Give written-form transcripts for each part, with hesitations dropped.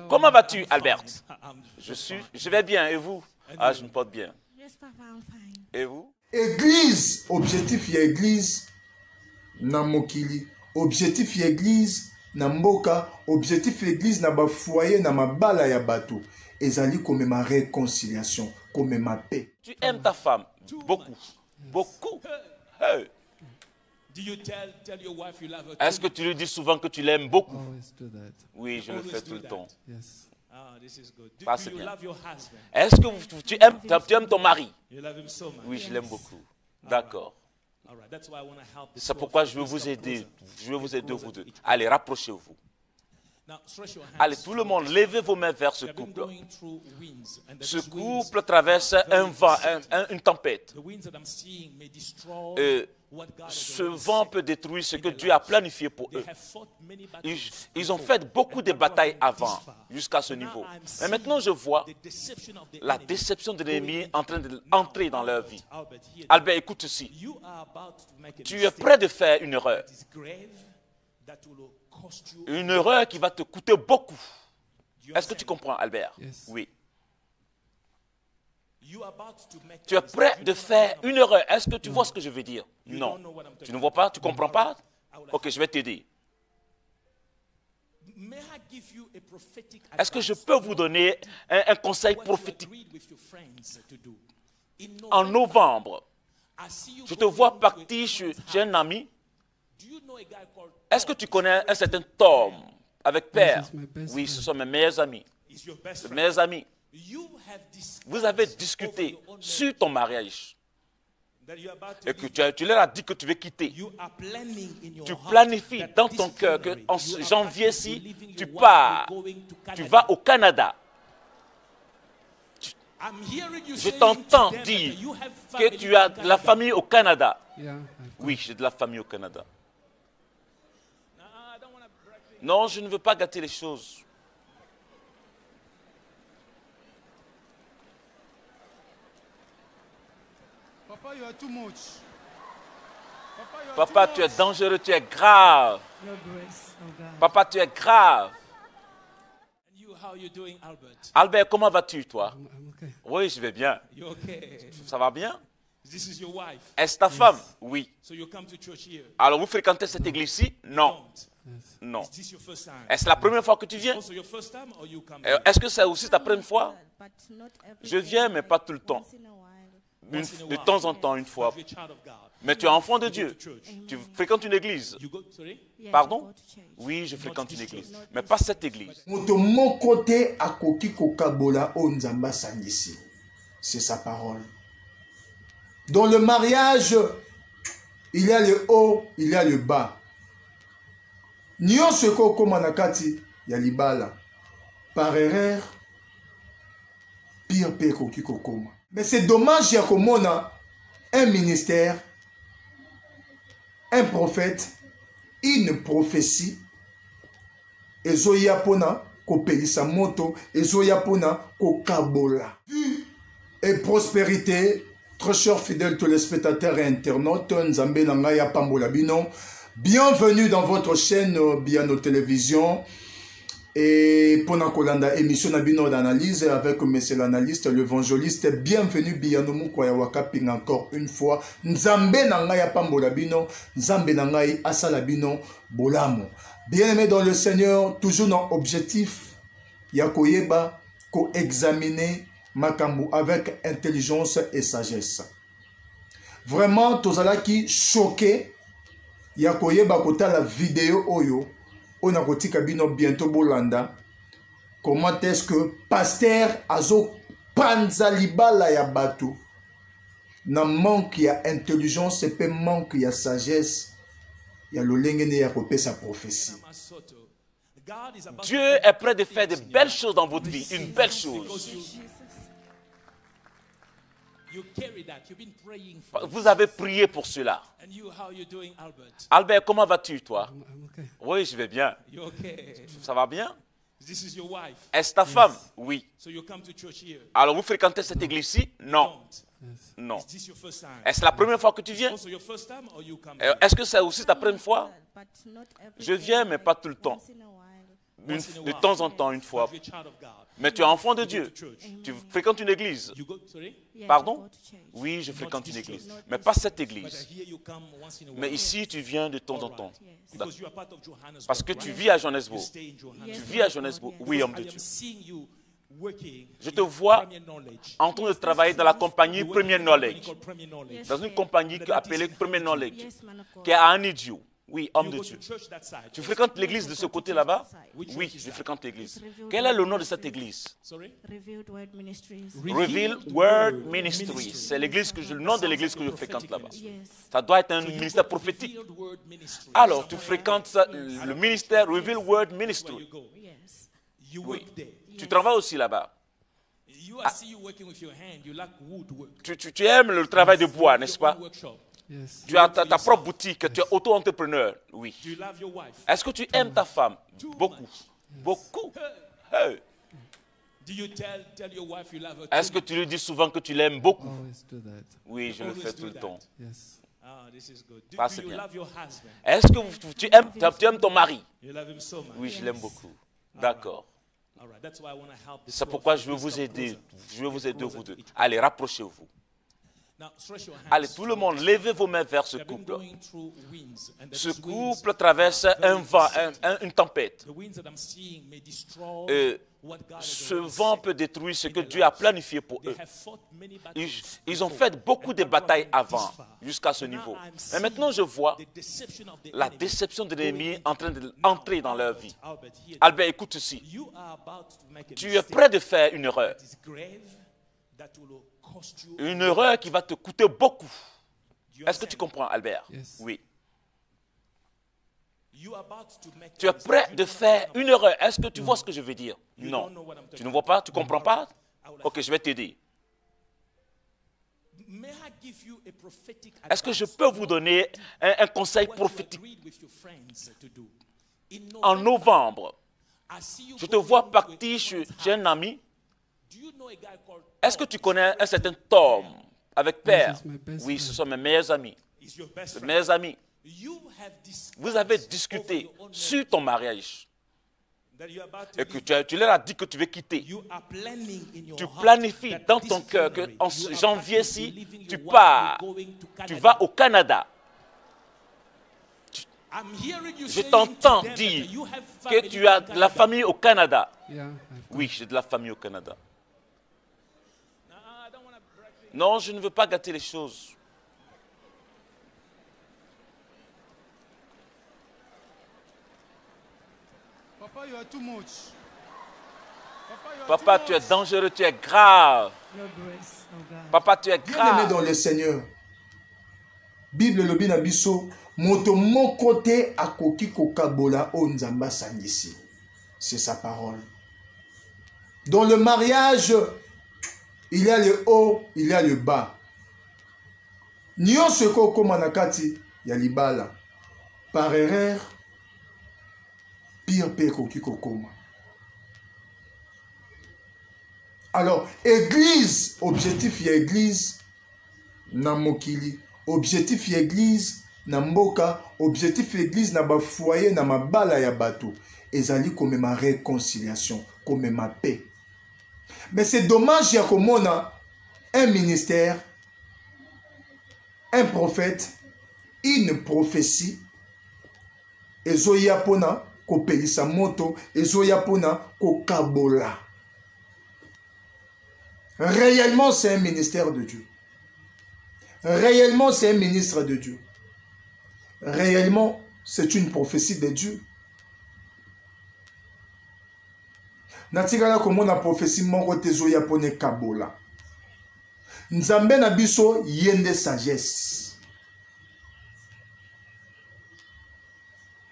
Comment vas-tu, Albert? Je vais bien, et vous? Ah, je me porte bien. Et vous? Église, objectif y église na mokili, objectif y église na mboka, objectif église na ba foyer na mabala ya bato. Ezali comme ma réconciliation, comme ma paix. Tu aimes ta femme beaucoup, beaucoup. Hey. Est-ce que tu lui dis souvent que tu l'aimes beaucoup? Oui, je le fais tout le temps. Ça, c'est bien. Est-ce que tu aimes ton mari? Oui, je l'aime beaucoup. D'accord. C'est pourquoi je veux vous aider. Je veux vous aider, vous deux. Allez, rapprochez-vous. Allez, tout le monde, levez vos mains vers ce couple. Ce couple traverse un vent, une tempête. Ce vent peut détruire ce que Dieu a planifié pour eux. Ils ont fait beaucoup de batailles avant, jusqu'à ce niveau. Mais maintenant, je vois la déception de l'ennemi en train d'entrer dans leur vie. Albert, écoute ceci. Tu es prêt de faire une erreur. Une erreur qui va te coûter beaucoup. Est-ce que tu comprends, Albert? Oui. Tu es prêt de faire une erreur. Est-ce que tu vois ce que je veux dire? Non. Tu ne vois pas? Tu ne comprends pas? Ok, je vais t'aider. Est-ce que je peux vous donner un conseil prophétique? En novembre, je te vois partir chez un ami. Est-ce que tu connais un certain Tom avec Père? Oui, ce sont mes meilleurs amis. Mes meilleurs amis. Vous avez discuté sur ton mariage et que tu leur as dit que tu veux quitter. Tu planifies dans ton cœur qu'en janvier-ci, tu pars, tu vas au Canada. Je t'entends dire que tu as de la famille au Canada. Oui, j'ai de la famille au Canada. Non, je ne veux pas gâter les choses. Papa, you are too much. Papa, tu es dangereux, tu es grave. Papa, tu es grave. Albert, comment vas-tu, toi? Oui, je vais bien. Ça va bien? Est-ce ta femme? Oui. Alors, vous fréquentez cette église-ci? Non. Non. Est-ce la première fois que tu viens? Est-ce que c'est aussi ta première fois? Je viens, mais pas tout le temps. De temps en temps, une fois. Mais tu es enfant de Dieu. Tu fréquentes une église. Pardon? Oui, je fréquente une église. Mais pas cette église. De mon côté, à Koki Kokabola, Onzamba Sangisi. C'est sa parole. Dans le mariage, il y a le haut, il y a le bas. Nyon seko komanakati, il y a libala. Par erreur, pire pire Koki Kokoma. Mais c'est dommage, il y a comme on a un ministère, un prophète, une prophétie. Ezo yapona ko pelisa moto, ezo yapona ko kabola. Vue et prospérité, très chers fidèles téléspectateurs et internautes, Nzambe Nangaya Pambola Bino. Bienvenue dans votre chaîne Biano Télévision. Et pendant qu'on a une émission d'analyse avec monsieur l'analyste, l'évangéliste, bienvenue Biano Mukwaya Wakaping encore une fois. Nzambe Nangaya Pambola Bino, Nzambe Nangaya Asala Bino Bolamo. Bien-aimé dans le Seigneur, toujours dans l'objectif, Yakoyeba, ko examiner Makambu avec intelligence et sagesse. Vraiment, tozala qui choqué, Yakoyeba kota la vidéo Oyo, on a kotika bino bientôt Bolanda. Comment est-ce que pasteur Azo Panzalibala ya batu na manque ya intelligence et pe manque ya sagesse, ya lolengene ya kopé sa prophétie. Dieu est prêt de faire de belles choses dans votre vie, une belle chose. Vous avez prié pour cela. Albert, comment vas-tu, toi? Oui, je vais bien. Ça va bien? Est-ce ta femme? Oui. Alors, vous fréquentez cette église-ci? Non. Non. Est-ce la première fois que tu viens? Est-ce que c'est aussi ta première fois? Je viens, mais pas tout le temps. de temps en temps, une fois. Mais tu es enfant de Dieu. Tu fréquentes une église. Pardon? Oui, je fréquente une église. Mais pas cette église. Mais ici, tu viens de temps en temps. Parce que tu vis à Johannesburg. Tu vis à Johannesburg. Oui, homme de Dieu. Je te vois en train de travailler dans la compagnie Premier Knowledge. Dans une compagnie appelée Premier Knowledge. Qui est à Anidio. Oui, homme de Dieu. Tu fréquentes l'église de ce côté là-bas? Oui, je fréquente l'église. Quel est le nom de cette église? Reveal Word Ministries. C'est le nom de l'église que je fréquente là-bas. Ça doit être un ministère prophétique. Alors, tu fréquentes le ministère Reveal Word Ministry. Oui. Tu travailles aussi là-bas. Ah. Tu aimes le travail de bois, n'est-ce pas? Tu as ta propre boutique, tu es auto-entrepreneur, oui. Est-ce que tu aimes ta femme? Beaucoup. Beaucoup. Hey. Est-ce que tu lui dis souvent que tu l'aimes beaucoup? Oui, je le fais tout le temps. Ça, c'est bien. Est-ce que tu aimes ton mari? Oui, je l'aime beaucoup. D'accord. C'est pourquoi je veux vous aider. Je veux vous aider, vous deux. Allez, rapprochez-vous. Allez, tout le monde, levez vos mains vers ce couple. Ce couple traverse un vent, une tempête. Ce vent peut détruire ce que Dieu a planifié pour eux. Ils ont fait beaucoup de batailles avant, jusqu'à ce niveau. Mais maintenant, je vois la déception de l'ennemi en train d'entrer dans leur vie. Albert, écoute ceci. Tu es prêt de faire une erreur. Une erreur qui va te coûter beaucoup. Est-ce que tu comprends, Albert? Oui. Tu es prêt de faire une erreur. Est-ce que tu vois ce que je veux dire? Non. Tu ne vois pas? Tu ne comprends pas? Ok, je vais t'aider. Est-ce que je peux vous donner un conseil prophétique? En novembre, je te vois partir chez un ami. Est-ce que tu connais un certain Tom avec Père? Oui, ce sont mes meilleurs amis. Mes meilleurs amis. Vous avez discuté sur ton mariage. Et que tu leur as dit que tu veux quitter. Tu planifies dans ton cœur qu'en janvier-ci, tu pars. Tu vas au Canada. Je t'entends dire que tu as de la famille au Canada. Oui, j'ai de la famille au Canada. Non, je ne veux pas gâter les choses. Papa, you are too much. Papa, tu es dangereux, tu es grave. Papa, tu es grave. Bien-aimé dans le Seigneur. Bible lobi na biso moto mon côté akoki kokabola o nzamba sangisi. C'est sa parole. Dans le mariage, il y a le haut, il y a le bas. Nyonso ko komanakati ya libala. Par erreur, pire pe koki kokoma. Alors, église, objectif y église na mokili, objectif y église na mboka, objectif église na ba foyer na mabala ya bato. Ezali comme ma réconciliation, comme ma paix. Mais c'est dommage, il y a comme on a un ministère, un prophète, une prophétie, ezoya pona ko pelisa moto, ezoya pona ko kabola. Réellement, c'est un ministère de Dieu. Réellement, c'est un ministre de Dieu. Réellement, c'est une prophétie de Dieu. Natikala komo na prophétie moko tezoya pone kabola. Nzambe na biso yende sagesse.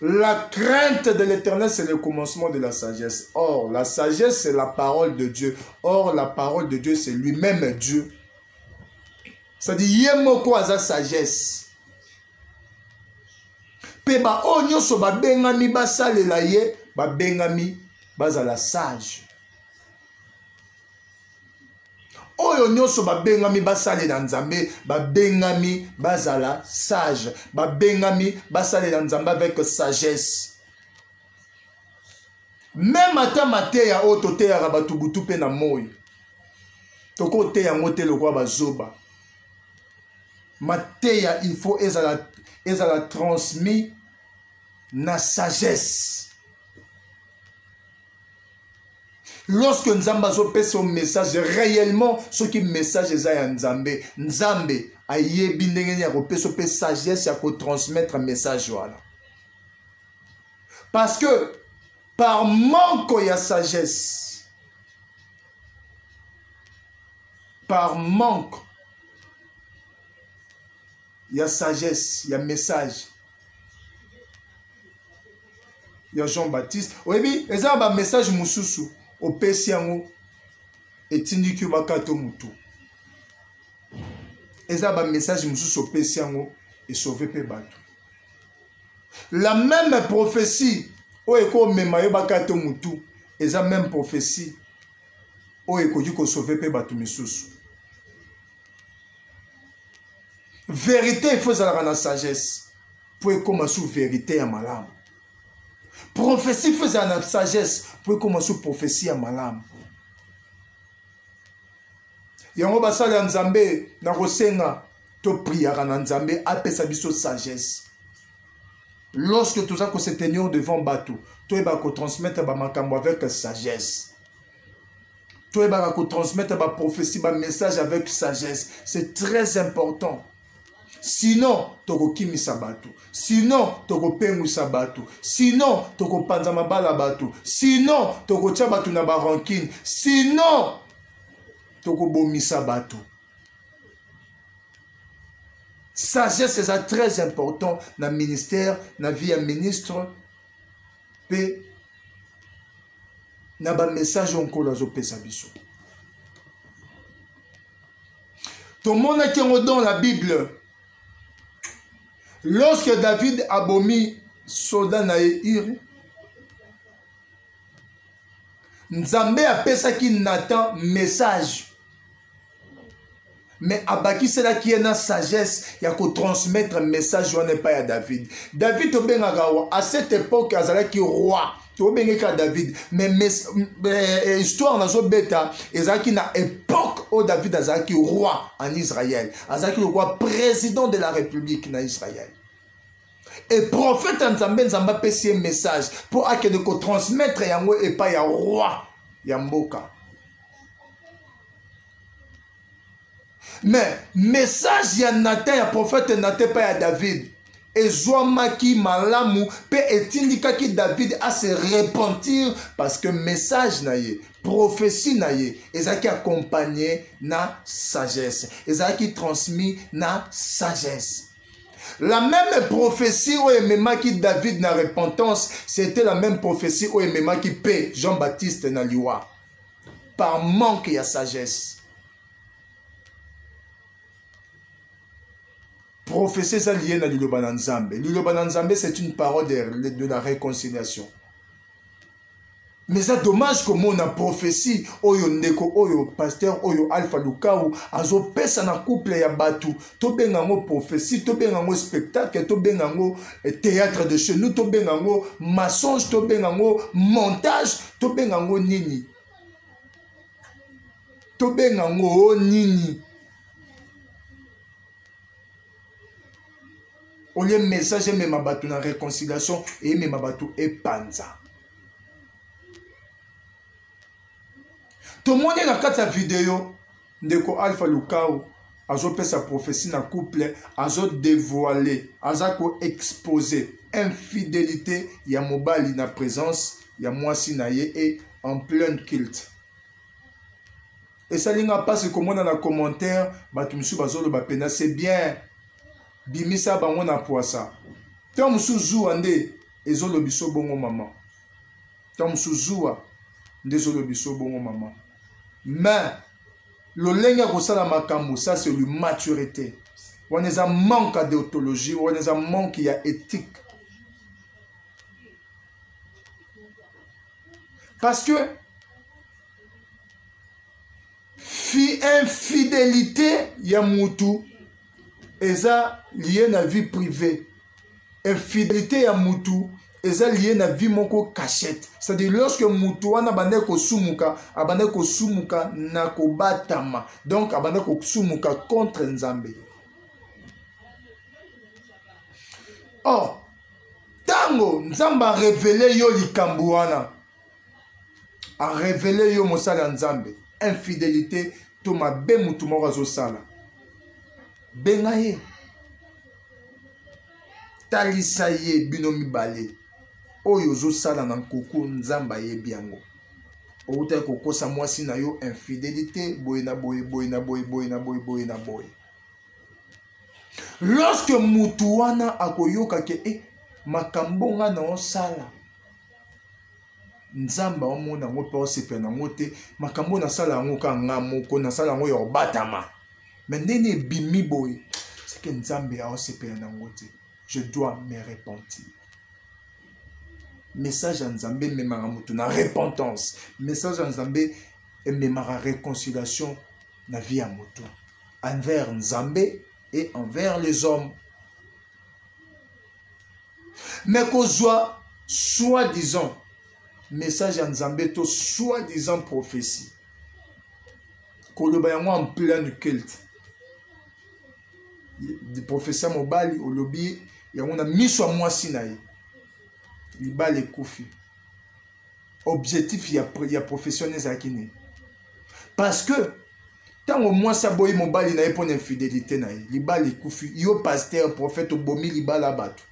La crainte de l'Éternel, c'est le commencement de la sagesse. Or, la sagesse, c'est la parole de Dieu. Or, la parole de Dieu, c'est lui-même Dieu. C'est-à-dire, yemoko aza sagesse. Pe ba onyo so ba bengami basalela ye, ba bengami bazala sage. Oyo nyonso babengami basalela nzambe, babengami bazala sage, babengami basalela nzambe avec sagesse. même ata mateya oyo toteyaka bato butu mpe na moi tokoteya yango te lokwa bazoba mateya il faut ezala transmis na sagesse. Lorsque Nzambe azopesa un message réellement ce qui message eza ya Nzambe, Nzambe ayebi ndenge ya kopesa pe sagesse ya ko transmettre message wala. Parce que par manque ya sagesse, par manque ya sagesse, ya message ya Jean-Baptiste, oyebi eza ba message mususu opesi yango etindiki bakato mutu. Eza ba message mususu opesi yango et sauver pe bato. La même prophétie oyo ekomema yo bakato mutu, eza même prophétie oyo ekoki ko sauver pe bato misusu. Vérité il faut ezalaka na sagesse po ekoma sous vérité ya malamu. Prophétie faisait la sagesse pour commencer prophétie à malam. Yango basala Nzambe na kosenga to priera na Nzambe apesa biso sagesse. Lorsque tout ça que se tenir devant bateau, to eba ko transmettre ba makambo avec sagesse. To eba ko transmettre ba prophétie ba message avec sagesse, c'est très important. Sinon, toko kimi sabatu. Sinon, toko pengu sabatu. Sinon, toko panzama bala batu. Sinon, toko tchabatu na barankine. Sinon, toko bomi sabatu. Sagesse, c'est très important dans le ministère, dans la vie à ministre. Pe, na ba message onko la zo pesa biso. Tout le monde qui est dans la Bible. Lorsque David a bomi soldat na Iri, Nzambe a pesaki Nathan message. Mais abaki c'est là qui est dans sagesse, il y a qu'à transmettre un message on n'est pas à David. David obengaka à cette époque azalaki roi. Tobengeka David, mais histoire nazo beta ezalaki na époque où David azalaki roi en Israël. Azalaki le roi président de la République en Israël. Et prophète Nzambe Nzamba pesi un message pour akende ko transmettre yango et pas ya roi ya mboka. Mais message ya Nathan ya prophète Nathan pas ya David. Et Zoamaki malamu pe etindikaki David à se repentir parce que message naye, prophétie naye, ezaki accompagné na sagesse, ezaki transmis na sagesse. La même prophétie où ememaki David na repentance, c'était la même prophétie où ememaki pe Jean-Baptiste na liwa. Par manque ya sagesse. Prophétie ça lié na Liloba na Nzambe. Liloba na Nzambe c'est une parole de la réconciliation. Mais c'est dommage que mon a prophétie oyo ndeko oyo pasteur oyo Alpha Lukau azo pesa na couple ya batu to bengango prophétie to bengango spectacle to bengango théâtre de chez nous to bengango mensonge to bengango montage to bengango nini to bengango nini. Au lieu message même abatu na réconciliation et même abatu et panza. Tout le monde est dans cette vidéo ndeko Alpha Lukau azo pe sa prophétie na couple azo dévoiler azako exposer infidélité ya mobali na présence ya mwasi na ye et en plein culte. Et ça linga passe comme on a dans commentaire batu musu bazolo ba pena c'est bien. Bimisa bango na poasa. Tom suzu ande ezolo biso bongo mama. Tom suzu ande ezolo biso bongo mama. Mais le lenga kosala makambo ça c'est la maturité. On est en manque d'éthologie, on est en manque ya éthique. Parce que infidélité ya mutu eza lié na vie privée. Infidélité ya mutu eza lié na vie moko cachette. C'est-à-dire lorsque mutu wana bande ko sumuka, abande ko sumuka na ko batama. Donc abande ko sumuka contre Nzambe. Oh, tango Nzambe a révélé yo likambo wana. A révélé yo mosala Nzambe. Infidélité to mabe mutu moko azosala. Benga ye. Talisa ye bino mibale. Oyo zosala na nkoko Nzamba ye biango. Outa kokosa mwasi na yo infidélité boye na boye boye na boye boye na boye boye na boye. Lorsque mutu wana akoyoka ke makambo nga na osala Nzamba omona ngo pe osepe na ngote makambo na sala ngo ka ngamoko na sala ngo yo batama. Mais ndeni bimi boye c'est que Nzambe a osepe na ngote. Je dois me repentir. Message à Nzambe memara mutu na repentance. Message à Nzambe memara réconciliation na vie à mutu. Envers Nzambe et envers les hommes. Mais qu'on soit soi-disant message à Nzambe to soi-disant prophétie. Koloba yango en plein culte. Des professeurs mobali au lobby yango na miso mwasi na ye. Libale kufi. Objectif ya professionnel zakine. Parce que tant au moins ça boy mobali na ye pour infidélité na ye. Libale kufi yo pasteur prophète obomi libala batu.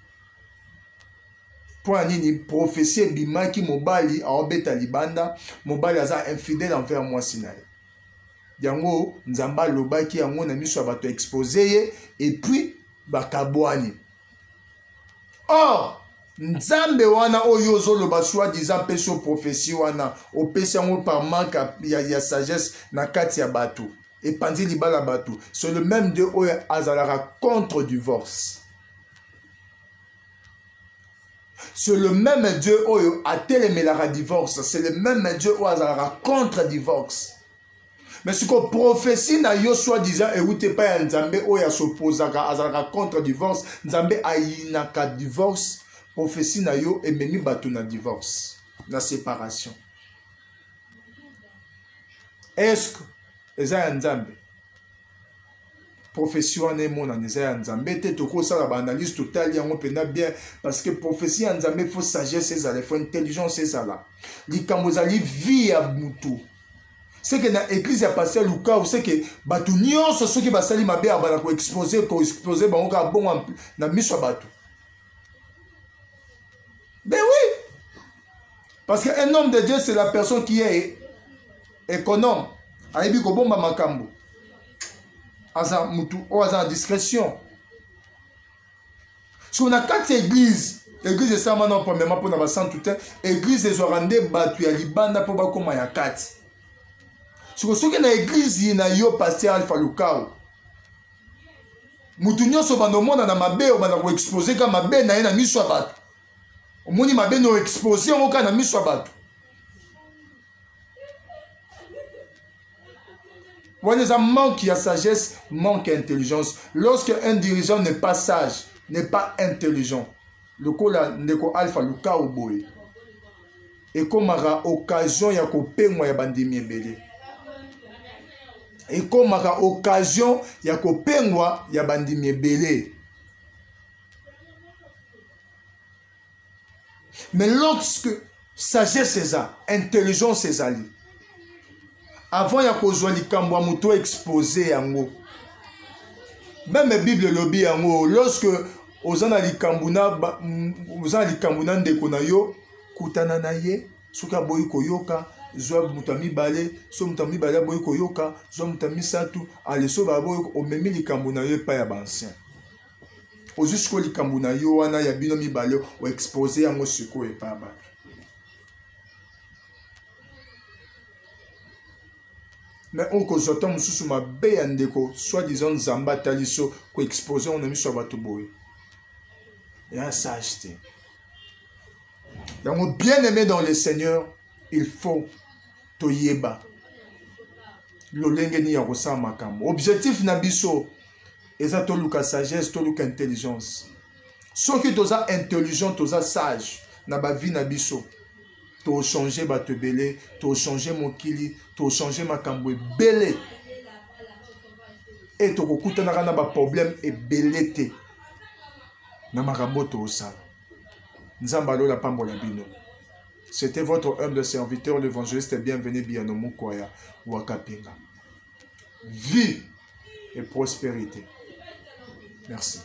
Pour nini prophétie bimaki mobali a obeta libanda mobali aza infidèle envers mwasi na ye. Yango Nzamba lobaki yango na miso bato exposé et puis bakabwani. Or Nzambe wana oyo zoloba soi-disant peso prophétie wana opesi yango par manque ya sagesse na kati ya bato et pandi libala bato. C'est le même Dieu oyo azalara contre divorce. C'est le même Dieu oyo atelemelara divorce. C'est le même Dieu oyo azalara contre divorce. Mais ce que prophétie na yo soi-disant et ou te pas ya Nzambe oyo s'opposaka azalaka contre divorce, Nzambe ayinaka divorce, prophétie na yo ememi bato na divorce, na séparation. Est-ce que eza ya Nzambe? Prophétie wana emona eza ya Nzambe te tokosala ba analyse totale yango pena bien parce que prophétie ya Nzambe faut sagesse ezala, faut intelligence ezala. Likambo ezali vie ya mutu. C'est que dans l'église ya pasteur Luka ou c'est que batu nyonso soki basali mabe abana ko exposer bango ka bon na miso batu. Ben oui. Parce qu'un homme de Dieu c'est la personne qui est économe. Aibi ko bomba makambo. Aza mutu o aza discrétion. Sur na quatre églises, l'église de Samana premièrement pour na ba sant tout église des Orande batu ya libanda pour ba koma ya kati. Si vous avez une église, na yo pasteur Alpha Lukao. Mutu nyonso bando mona na mabe o bana ko exposer ka mabe na ye na miso bato. Omoni mabe no exposer o ka na miso bato. Voilà ça manque ya sagesse, manque intelligence. Lorsque un dirigeant n'est pas sage, n'est pas intelligent, le kola ndeko Alpha Lukao boy. Et comme à occasion ya ko pengwa ya bandimi ebele. Et comme à occasion, il y a kopengwa, il y a bandimi ebele. Mais lorsque sagesse c'est ça, intelligence c'est ça. Avant il y a kozwa likambo muto exposé yango. Même la Bible lobby yango lorsque ozana likambuna ndeko na yo kutana na ye suka boyi koyoka zwa mutami bale so mutami bale boyi koyoka zwa mutami satu ale so ba boyi omemi likambo na yo pa ya bancien ozusko likambo na yo wana ya bino mibale o exposer yango siko e pa ba. Mais on ko zoto mususu mabe ya ndeko soi-disant Nzamba taliso ko exposer on a mis sur bato boyi ya sageté. Donc bien aimé dans le Seigneur, il faut toyeba lolengeni ya kosa makambo. Objectif na biso eza toluka sagesse, toluka intelligence. Soki toza intelligent, toza sage, na ba vie na biso. To changer bato ebele, to changer mokili, to changer makambo ebele. Et to kokutana na ba problème ebele te. Na makambo to osala. Nzamba lo la pambola bino. C'était votre humble serviteur, l'évangéliste bienvenu Biano Mukwaya Wakapinga. Vie et prospérité. Merci.